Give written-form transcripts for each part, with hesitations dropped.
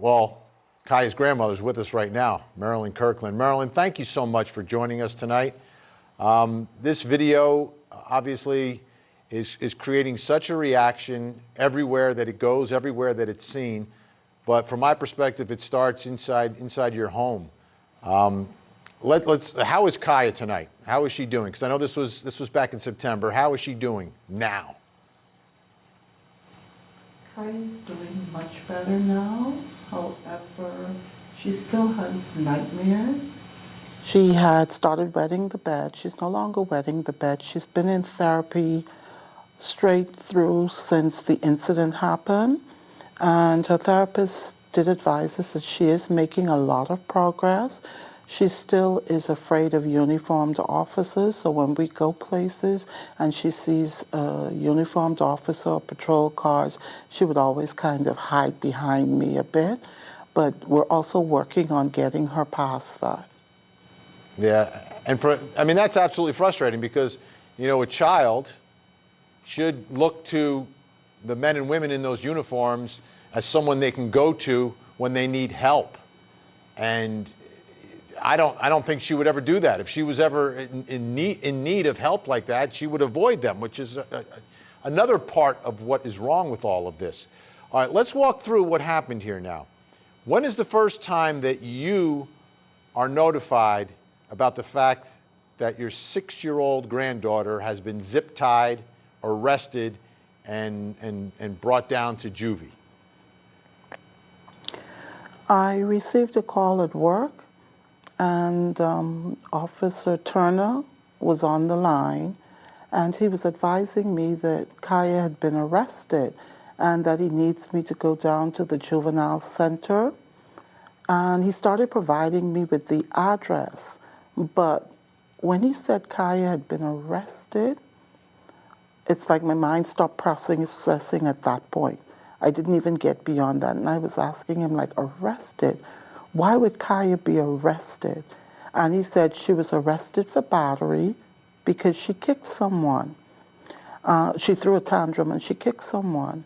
Well, Kaya's grandmother's with us right now, Marilyn Kirkland. Marilyn, thank you so much for joining us tonight. This video obviously is creating such a reaction everywhere that it goes, everywhere that it's seen. But from my perspective, it starts inside your home. How is Chaya tonight? How is she doing? Because I know this was back in September. How is she doing now? Chaya's doing much better now. However, she still has nightmares. She had started wetting the bed. She's no longer wetting the bed. She's been in therapy straight through since the incident happened. And her therapist did advise us that she is making a lot of progress. She still is afraid of uniformed officers, so when we go places and she sees a uniformed officer or patrol cars, she would always kind of hide behind me a bit. But we're also working on getting her past that. Yeah, and that's absolutely frustrating because, a child should look to the men and women in those uniforms as someone they can go to when they need help. And I don't think she would ever do that. If she was ever in need of help like that, she would avoid them, which is another part of what is wrong with all of this. All right, let's walk through what happened here now. When is the first time that you are notified about the fact that your 6-year-old granddaughter has been zip-tied, arrested, and brought down to juvie? I received a call at work, and Officer Turner was on the line, and he was advising me that Chaya had been arrested and that he needs me to go down to the juvenile center. And he started providing me with the address. But when he said Chaya had been arrested, it's like my mind stopped processing at that point. I didn't even get beyond that. And I was asking him, arrested? Why would Chaya be arrested? And he said she was arrested for battery because she kicked someone. She threw a tantrum and she kicked someone.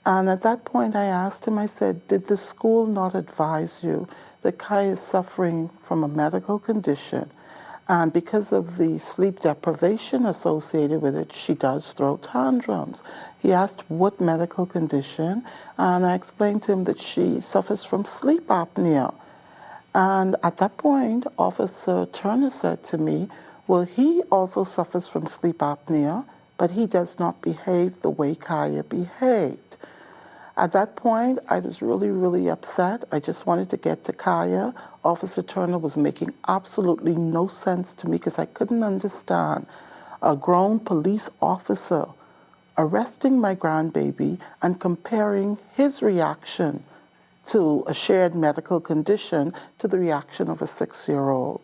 And at that point I asked him, I said, did the school not advise you that Chaya is suffering from a medical condition? And because of the sleep deprivation associated with it, she does throw tantrums. He asked what medical condition, and I explained to him that she suffers from sleep apnea. And at that point, Officer Turner said to me, well, he also suffers from sleep apnea, but he does not behave the way Chaya behaved. At that point, I was really, really upset. I just wanted to get to Chaya. Officer Turner was making absolutely no sense to me because I couldn't understand a grown police officer arresting my grandbaby and comparing his reaction to a shared medical condition to the reaction of a 6-year-old.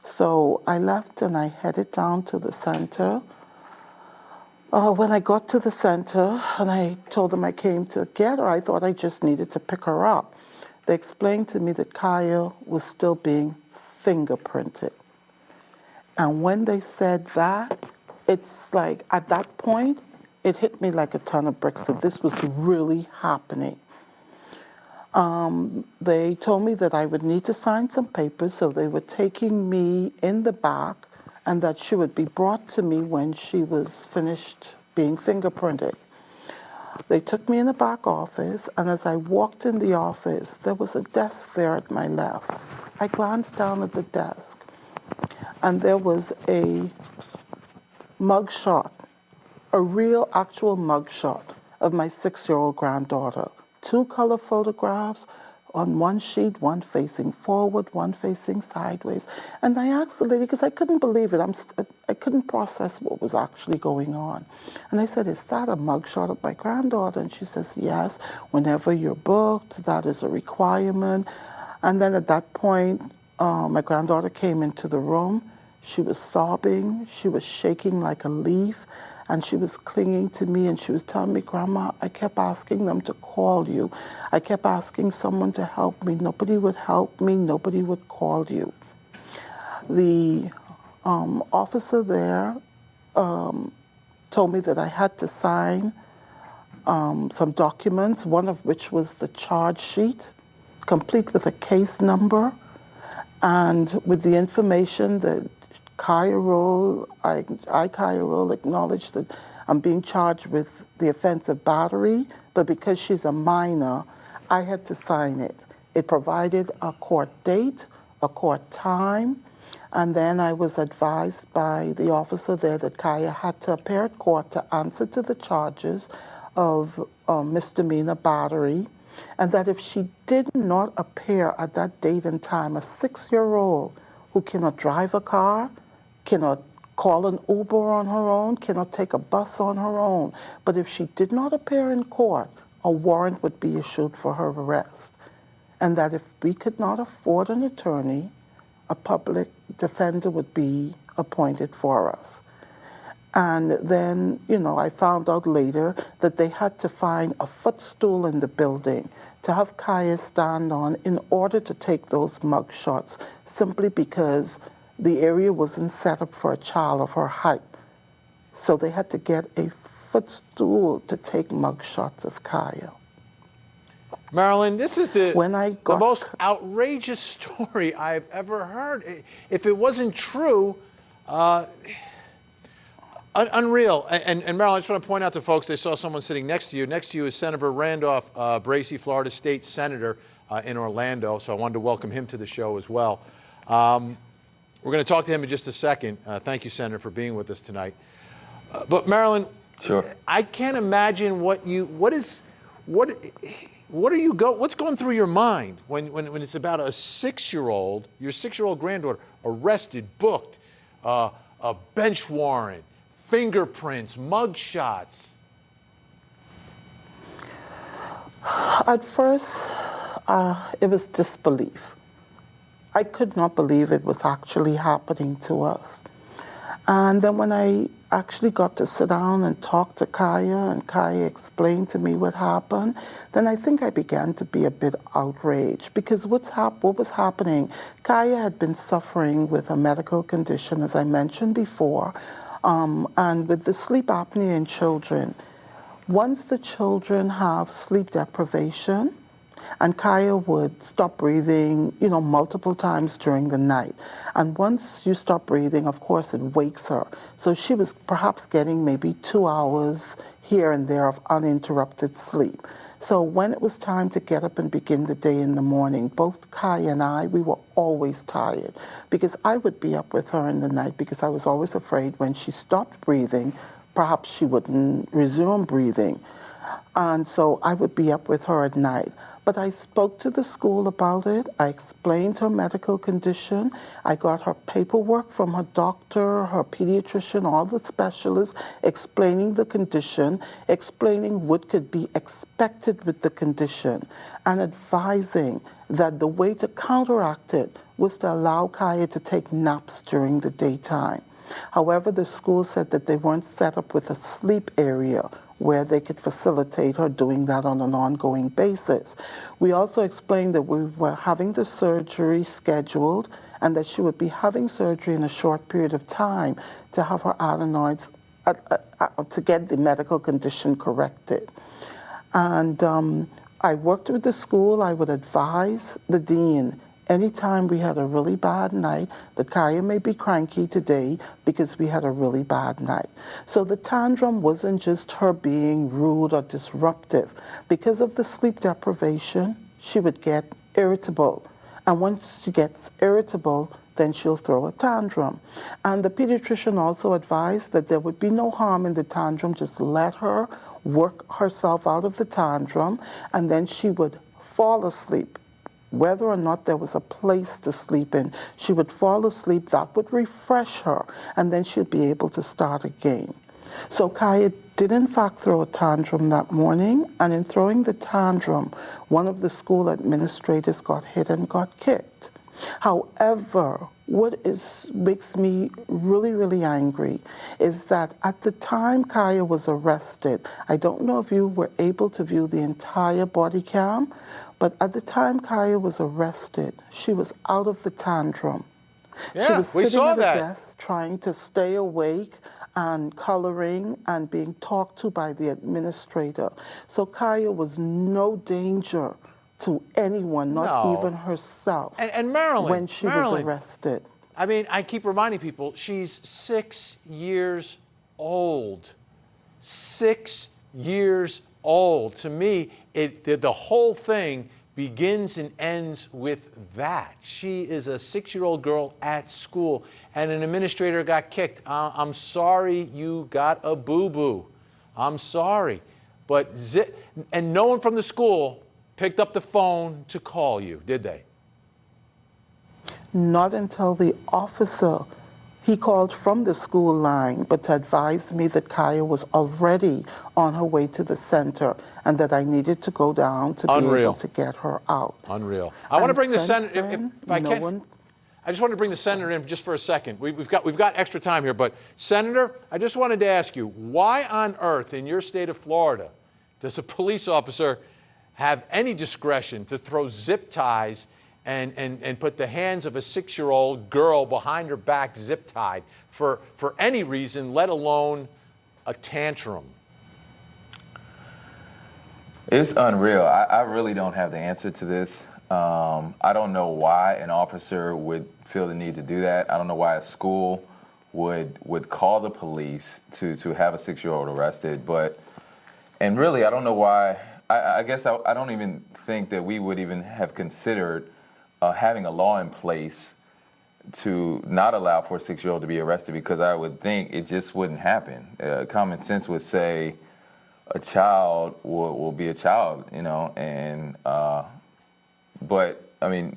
So I left and I headed down to the center. When I got to the center and I told them I came to get her, I thought I just needed to pick her up. They explained to me that Chaya was still being fingerprinted. And when they said that, it's like at that point, it hit me like a ton of bricks that this was really happening. They told me that I would need to sign some papers, so they were taking me in the back and that she would be brought to me when she was finished being fingerprinted. They took me in the back office, and as I walked in the office, there was a desk there at my left. I glanced down at the desk, and there was a mugshot, a real actual mugshot of my 6-year-old granddaughter. 2 color photographs on one sheet, one facing forward, one facing sideways. And I asked the lady, because I couldn't believe it, I couldn't process what was actually going on. And I said, is that a mugshot of my granddaughter? And she says, yes, whenever you're booked, that is a requirement. And then at that point, my granddaughter came into the room. She was sobbing, she was shaking like a leaf, and she was clinging to me and she was telling me, Grandma, I kept asking them to call you. I kept asking someone to help me. Nobody would help me. Nobody would call you. The officer there told me that I had to sign some documents, one of which was the charge sheet complete with a case number and with the information that Kaya Roll acknowledged that I'm being charged with the offense of battery, but because she's a minor, I had to sign it. It provided a court date, a court time, and then I was advised by the officer there that Kaya had to appear at court to answer to the charges of misdemeanor battery, and that if she did not appear at that date and time, a 6-year-old who cannot drive a car, cannot call an Uber on her own, cannot take a bus on her own, but if she did not appear in court, a warrant would be issued for her arrest. And that if we could not afford an attorney, a public defender would be appointed for us. And then, I found out later that they had to find a footstool in the building to have Kaya stand on in order to take those mug shots, simply because the area wasn't set up for a child of her height. So they had to get a footstool to take mug shots of Kaya. Marilyn, this is the got most outrageous story I've ever heard. If it wasn't true, unreal. And Marilyn, I just want to point out to folks, they saw someone sitting next to you. Next to you is Senator Randolph Bracy, Florida State Senator in Orlando. So I wanted to welcome him to the show as well. We're going to talk to him in just a second. Thank you, Senator, for being with us tonight. But Marilyn, sure. I can't imagine what's going through your mind when it's about a 6-year-old, your 6-year-old granddaughter, arrested, booked, a bench warrant, fingerprints, mug shots? At first, it was disbelief. I could not believe it was actually happening to us. And then when I actually got to sit down and talk to Chaya, and Chaya explained to me what happened, then I think I began to be a bit outraged, because what was happening, Chaya had been suffering with a medical condition, as I mentioned before, and with the sleep apnea in children. Once the children have sleep deprivation, and Chaya would stop breathing, multiple times during the night. And once you stop breathing, of course, it wakes her. So she was perhaps getting maybe 2 hours here and there of uninterrupted sleep. So when it was time to get up and begin the day in the morning, both Chaya and I, we were always tired, because I would be up with her in the night, because I was always afraid when she stopped breathing, perhaps she wouldn't resume breathing. And so I would be up with her at night. But I spoke to the school about it. I explained her medical condition. I got her paperwork from her doctor, her pediatrician, all the specialists, explaining the condition, explaining what could be expected with the condition, and advising that the way to counteract it was to allow Chaya to take naps during the daytime. However, the school said that they weren't set up with a sleep area where they could facilitate her doing that on an ongoing basis. We also explained that we were having the surgery scheduled and that she would be having surgery in a short period of time to have her adenoids, to get the medical condition corrected. And I worked with the school. I would advise the dean anytime we had a really bad night, that Chaya may be cranky today because we had a really bad night. So the tantrum wasn't just her being rude or disruptive. Because of the sleep deprivation, she would get irritable. And once she gets irritable, then she'll throw a tantrum. And the pediatrician also advised that there would be no harm in the tantrum, just let her work herself out of the tantrum, and then she would fall asleep. Whether or not there was a place to sleep in, she would fall asleep, that would refresh her, and then she'd be able to start again. So Chaya did in fact throw a tantrum that morning, and in throwing the tantrum, one of the school administrators got hit and got kicked. However, what makes me really, really angry is that at the time Chaya was arrested, I don't know if you were able to view the entire body cam, but at the time Chaya was arrested, she was out of the tantrum. Yeah, she was we sitting saw at that. a desk trying to stay awake and coloring and being talked to by the administrator. So Chaya was no danger to anyone, not No. even herself, And Marilyn, when she was arrested. I mean, I keep reminding people, she's 6 years old. 6 years old. To me, the whole thing begins and ends with that. She is a 6-year-old girl at school, and an administrator got kicked. I'm sorry you got a boo-boo. I'm sorry. But and no one from the school picked up the phone to call you, did they? Not until the officer, he called from the school line, but advised me that Chaya was already on her way to the center and that I needed to go down to be Unreal. able to get her out. Unreal. I want to And bring the since senator, then, if I no can. one- I just wanted to bring the senator in just for a second. We've got extra time here, but Senator, I just wanted to ask you, why on earth in your state of Florida does a police officer have any discretion to throw zip ties and put the hands of a 6-year-old girl behind her back zip tied for any reason, let alone a tantrum? It's unreal. I really don't have the answer to this. I don't know why an officer would feel the need to do that. I don't know why a school would call the police to have a 6-year-old arrested. And really, I don't know why. I guess I don't even think that we would even have considered having a law in place to not allow for a 6-year-old to be arrested, because I would think it just wouldn't happen. Common sense would say a child will be a child, you know, but I mean,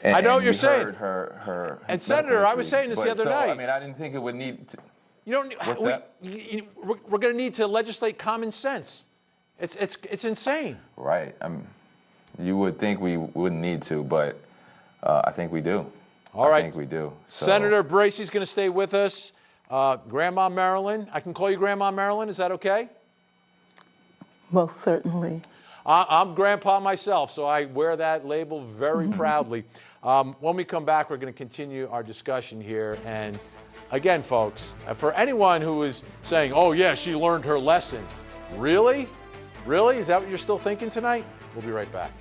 I know what you're saying. Heard her And Senator, I was saying this the other night. I mean, I didn't think it would need to. You don't. What's that? We're going to need to legislate common sense. It's insane. Right. You would think we wouldn't need to, but I think we do. All right. I think we do. So. Senator Bracey's going to stay with us. Grandma Marilyn, I can call you Grandma Marilyn. Is that okay? Most certainly. I'm Grandpa myself, so I wear that label very proudly. When we come back, we're going to continue our discussion here. And again, folks, for anyone who is saying, oh, yeah, she learned her lesson, really? Really? Is that what you're still thinking tonight? We'll be right back.